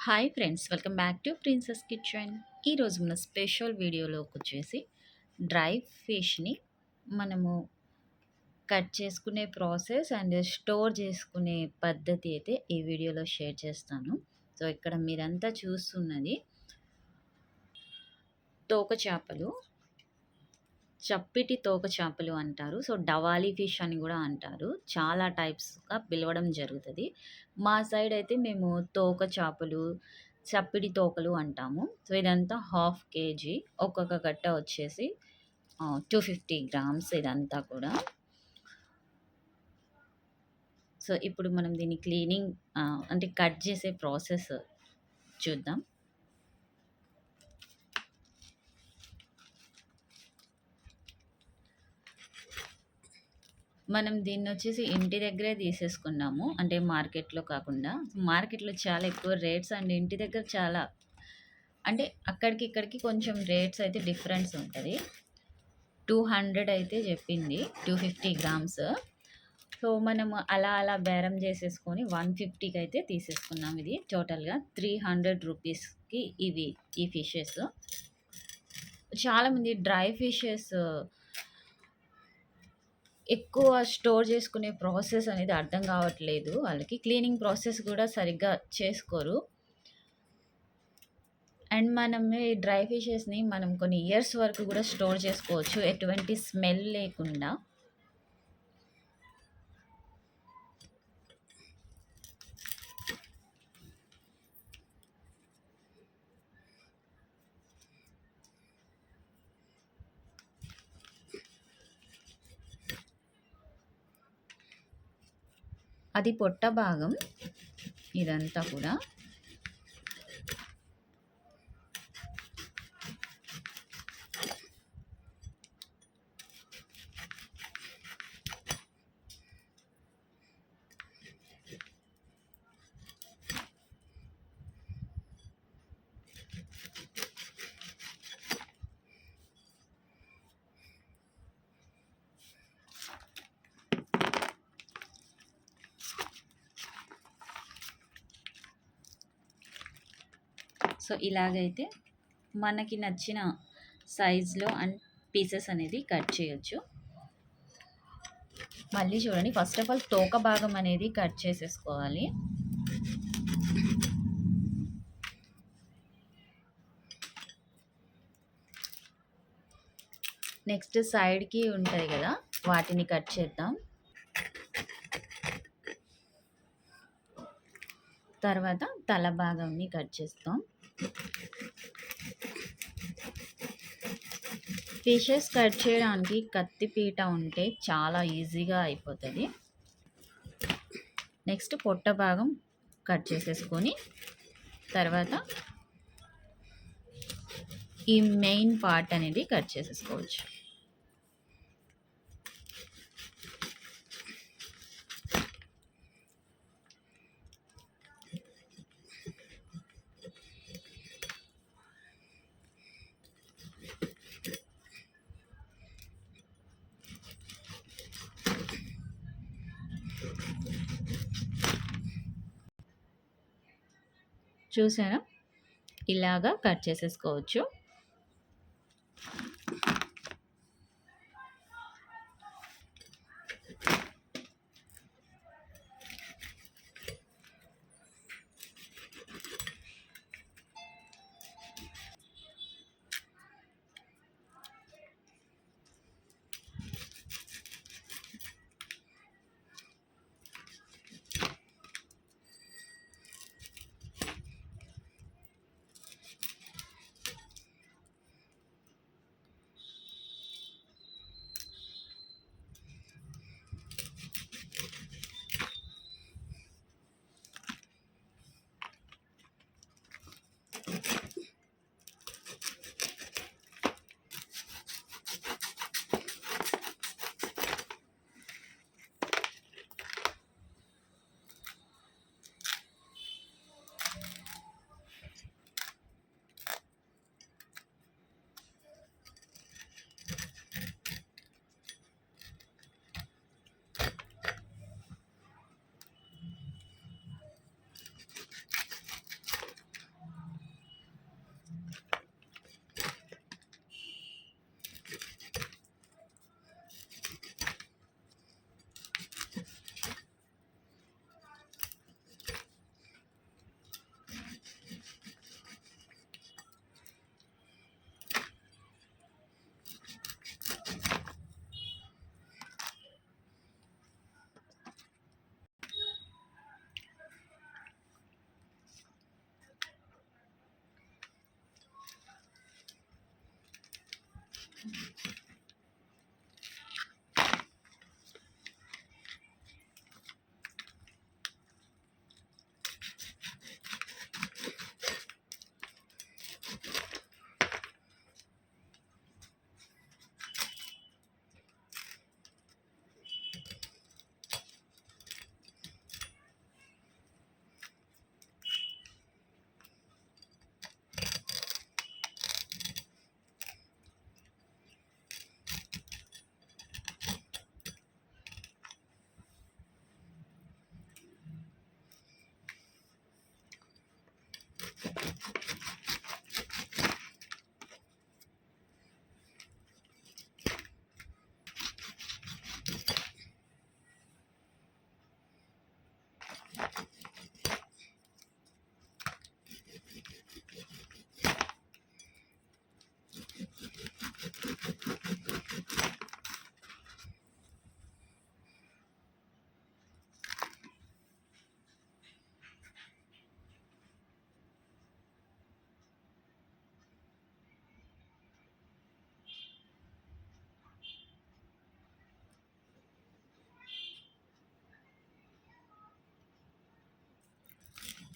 Hi friends, welcome back to princess kitchen. ఈరోజు మన special వీడియోలోకి వచ్చేసి డ్రై ఫిష్ని మనము కట్ చేసుకునే ప్రాసెస్ అండ్ స్టోర్ చేసుకునే పద్ధతి అయితే ఈ వీడియోలో షేర్ చేస్తాను. సో ఇక్కడ మీరంతా చూస్తున్నది తోక చేపలు, చప్పిటి తోక చేపలు అంటారు. సో డవాలి ఫిష్ అని కూడా అంటారు. చాలా టైప్స్గా పిలవడం జరుగుతుంది. మా సైడ్ అయితే మేము తోక చేపలు, చప్పిడి తోకలు అంటాము. సో ఇదంతా హాఫ్ కేజీ, ఒక్కొక్క కట్ట వచ్చేసి 250 గ్రామ్స్ ఇదంతా కూడా. సో ఇప్పుడు మనం దీన్ని క్లీనింగ్ అంటే కట్ చేసే ప్రాసెస్ చూద్దాం. మనం దీన్నొచ్చేసి ఇంటి దగ్గరే తీసేసుకున్నాము. అంటే మార్కెట్‌లో కాకుండా. మార్కెట్‌లో చాలా ఎక్కువ రేట్స్ అండ్ ఇంటి దగ్గర చాలా అంటే అక్కడికి, ఇక్కడికి కొంచెం రేట్స్ అయితే డిఫరెన్స్ ఉంటది. 200 అయితే చెప్పింది. 250 గ్రామ్స్. సో, మనము అలా అలా బేరం చేసేసుకొని 150కి అయితే తీసేసుకున్నాం ఇది. టోటల్‌గా 300 రూపీస్‌కి ఈ ఫిషెస్. చాలామంది డ్రై ఫిషెస్ ఎక్కువ స్టోర్ చేసుకునే ప్రాసెస్ అనేది అర్థం కావట్లేదు వాళ్ళకి. క్లీనింగ్ ప్రాసెస్ కూడా సరిగ్గా చేసుకోరు. అండ్ మనం ఈ డ్రై ఫిషెస్‌ని మనం కొన్ని ఇయర్స్ వరకు కూడా స్టోర్ చేసుకోవచ్చు. ఎటువంటి స్మెల్ లేకుండా. అది పొట్ట భాగం ఇదంతా కూడా. సో ఇలాగైతే మనకి నచ్చిన సైజులో అండ్ పీసెస్ అనేది కట్ చేయొచ్చు. మళ్ళీ చూడండి, ఫస్ట్ ఆఫ్ ఆల్ తోక భాగం అనేది కట్ చేసేసుకోవాలి. నెక్స్ట్ సైడ్‌కి ఉంటాయి కదా, వాటిని కట్ చేద్దాం. తర్వాత తల భాగంని కట్ చేస్తాం. ఫిషెస్ కట్ చేయడానికి కత్తిపీట ఉంటే చాలా ఈజీగా అయిపోతుంది. నెక్స్ట్ పొట్ట భాగం కట్ చేసేసుకొని తర్వాత ఈ మెయిన్ పార్ట్ అనేది కట్ చేసేసుకోవచ్చు. చూసారా, ఇలాగా కట్ చేసేసుకోవచ్చు.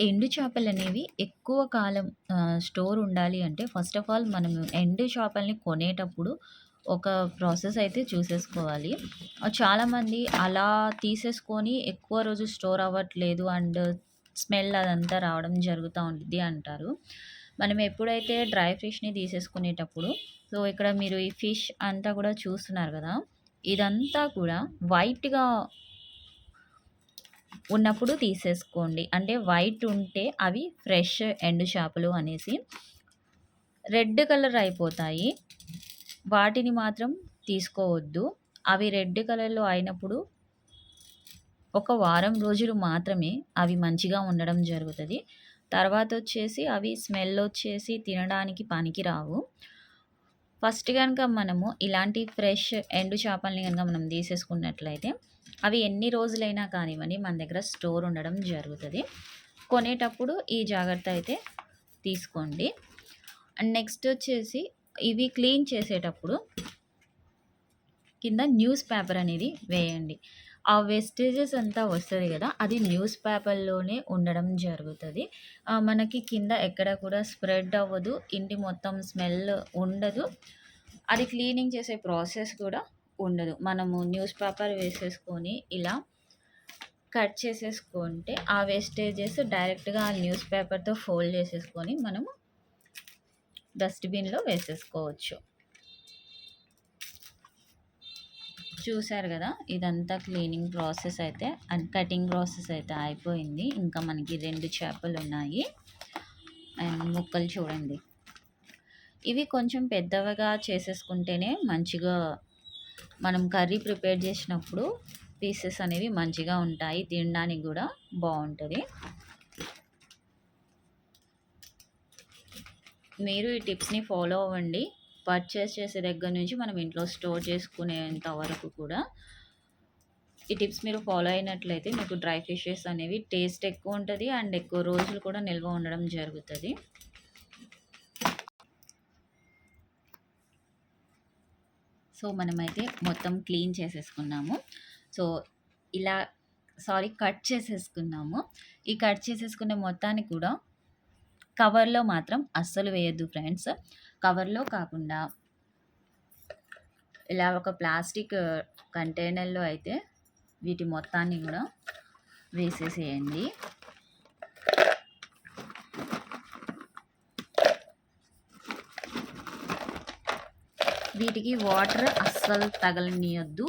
ఎండు చేపలనేవి ఎక్కువ కాలం స్టోర్ ఉండాలి అంటే ఫస్ట్ ఆఫ్ ఆల్ మనము ఎండు చేపల్ని కొనేటప్పుడు ఒక ప్రాసెస్ అయితే చూసేసుకోవాలి. చాలామంది అలా తీసేసుకొని ఎక్కువ రోజు స్టోర్ అవ్వట్లేదు అండ్ స్మెల్ అదంతా రావడం జరుగుతా ఉండిద్ది అంటారు. మనం ఎప్పుడైతే డ్రై ఫిష్‌ని తీసేసుకునేటప్పుడు సో, ఇక్కడ మీరు ఈ ఫిష్ అంతా కూడా చూస్తున్నారు గదా! ఇదంతా కూడా వైట్‌గా ఉన్నప్పుడు తీసేసుకోండి. అంటే వైట్ ఉంటే అవి ఫ్రెష్ ఎండు చేపలు అనేసి. రెడ్ కలర్ అయిపోతాయి. వాటిని మాత్రం తీసుకోవద్దు. అవి రెడ్ కలర్‌లో అయినప్పుడు ఒక వారం రోజులు మాత్రమే అవి మంచిగా ఉండడం జరుగుతది. తర్వాతొచ్చేసి అవి స్మెల్ వచ్చేసి తినడానికి పనికిరావు. ఫస్ట్ గనక మనము ఇలాంటి ఫ్రెష్ ఎండు చేపల్ని గనక మనం తీసేసుకున్నట్లయితే, అవి ఎన్ని రోజులైనా కానివ్వండి మన దగ్గర స్టోర్ ఉండడం జరుగుతది. కొనేటప్పుడు ఈ జాగ్రత్త అయితే తీసుకోండి. అండ్ నెక్స్ట్ వచ్చేసి ఇవి క్లీన్ చేసేటప్పుడు కింద న్యూస్ పేపర్ అనేది వేయండి. ఆ వెస్టేజెస్ అంతా వస్తది గదా! అది న్యూస్ పేపర్‌లోనే ఉండడం జరుగుతది. మనకి కింద ఎక్కడ కూడా స్ప్రెడ్ అవ్వదు. ఇంటి మొత్తం స్మెల్ ఉండదు. అది క్లీనింగ్ చేసే ప్రాసెస్ కూడా ఉండదు. మనము న్యూస్ పేపర్ వేసేసుకొని ఇలా కట్ చేసేసుకుంటే ఆ వేస్టేజెస్ డైరెక్ట్‌గా ఆ న్యూస్ పేపర్‌తో ఫోల్డ్ చేసేసుకొని మనము డస్ట్‌బిన్‌లో వేసేసుకోవచ్చు. చూసారు గదా! ఇదంతా క్లీనింగ్ ప్రాసెస్ అయితే అండ్ కటింగ్ ప్రాసెస్ అయితే అయిపోయింది. ఇంకా మనకి 2 చేపలున్నాయి. అండ్ ముక్కలు చూడండి. ఇవి కొంచెం పెద్దవిగా చేసేసుకుంటేనే మంచిగా మనం కర్రీ ప్రిపేర్ చేసినప్పుడు పీసెస్ అనేవి మంచిగా ఉంటాయి. తినడానికి గూడా బావుంటది. మీరు ఈ టిప్స్‌ని ఫాలో అవ్వండి. పర్చేస్ చేసే దగ్గర నుంచి మనం ఇంట్లో స్టోర్ చేసుకునేంత వరకు కూడా ఈ టిప్స్ మీరు ఫాలో అయినట్లయితే మీకు డ్రై ఫిషెస్ అనేవి టేస్ట్ ఎక్కువ ఉంటది. అండ్ ఎక్కువ రోజులు కూడా నిల్వ ఉండడం జరుగుతది. సో, మనమైతే మొత్తం క్లీన్ చేసేసుకున్నాము. సో, ఇలా కట్ చేసేసుకున్నాము. ఈ కట్ చేసేసుకునే మొత్తాన్ని కూడా కవర్‌లో మాత్రం అస్సలు వేయొద్దు ఫ్రెండ్స్. కవర్‌లో కాకుండా ఇలా ఒక ప్లాస్టిక్ కంటైనర్‌లో అయితే వీటి మొత్తాన్ని కూడా వేసేసేయండి. వీటికి వాటర్ అస్సలు తగలనీయొద్దు.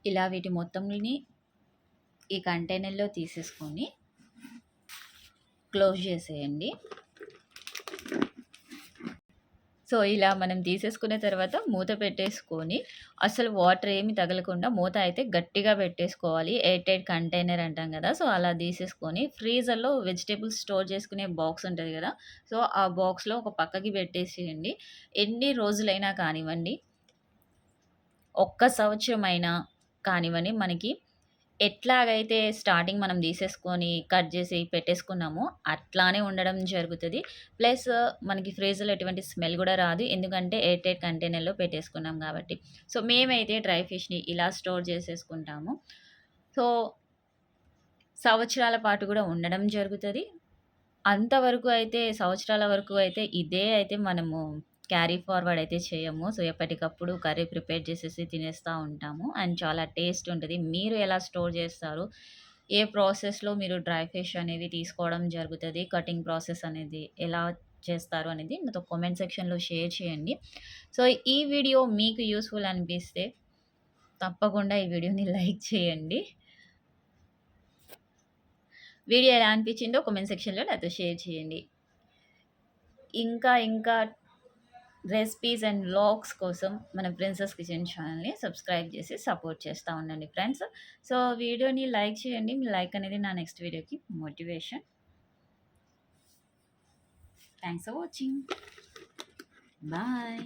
ఇలా వీటి మొత్తంని ఈ కంటైనర్‌లో తీసేసుకొని క్లోజ్ చేసేయండి. సో, ఇలా మనం తీసేసుకున్న తర్వాత మూత పెట్టేసుకొని అసలు వాటర్ ఏమి తగలకుండా మూత అయితే గట్టిగా పెట్టేసుకోవాలి. ఎయిర్ టైట్ కంటైనర్ అంటాం గదా! సో, అలా తీసేసుకొని ఫ్రీజర్‌లో వెజిటబుల్స్ స్టోర్ చేసుకునే బాక్స్ ఉంటది గదా! సో, ఆ బాక్స్‌లో ఒక పక్కకి పెట్టేసేయండి. ఎన్ని రోజులైనా కానివ్వండి, ఒక్క సంవత్సరమైనా కానివ్వండి, మనకి ఎట్లాగైతే స్టార్టింగ్ మనం తీసేసుకొని, కట్ జేసి పెట్టేసుకున్నామో, అట్లానే ఉండడం జరుగుతది. ప్లస్ మనకి ఫ్రీజర్‌లో ఎటువంటి స్మెల్ గూడా రాదు. ఎందుకంటే ఎయిర్ టైట్ కంటైనర్‌లో పెట్టేసుకున్నాం గాబట్టి. సో, మేమైతే డ్రై ఫిష్‌ని ఇలా స్టోర్ జేసేసుకుంటాము. సో, సంవత్సరాల పాటు గూడా ఉండడం జరుగుతది. అంతవరకు అయితే సంవత్సరాల వరకు అయితే ఇదే అయితే మనము క్యారీ ఫార్వర్డ్ అయితే చేయము. సో, ఎప్పటికప్పుడు కర్రీ ప్రిపేర్ చేసేసి తినేస్తా ఉంటాము. అండ్ చాలా టేస్ట్ ఉంటది. మీరు ఎలా స్టోర్ చేస్తారు? ఏ ప్రాసెస్‌లో మీరు డ్రై ఫిష్ అనేవి తీసుకోవడం జరుగుతది? కటింగ్ ప్రాసెస్ అనేది ఎలా చేస్తారు అనేది నాతో కామెంట్ సెక్షన్‌లో షేర్ చేయండి. సో, ఈ వీడియో మీకు యూజ్‌ఫుల్ అనిపిస్తే తప్పకుండా ఈ వీడియోని లైక్ చేయండి. వీడియో ఎలా అనిపించిందో కామెంట్ సెక్షన్‌లో నాతో షేర్ చేయండి. ఇంకా రెసిపీస్ అండ్ వ్లాగ్స్ కోసం మన ప్రిన్సెస్ కిచెన్ ఛానల్‌ని సబ్స్క్రైబ్ చేసి సపోర్ట్ చేస్తా ఉండండి ఫ్రెండ్స్. సో, వీడియోని లైక్ చేయండి. మీ లైక్ అనేది నా నెక్స్ట్ వీడియోకి motivation. Thanks for watching. Bye.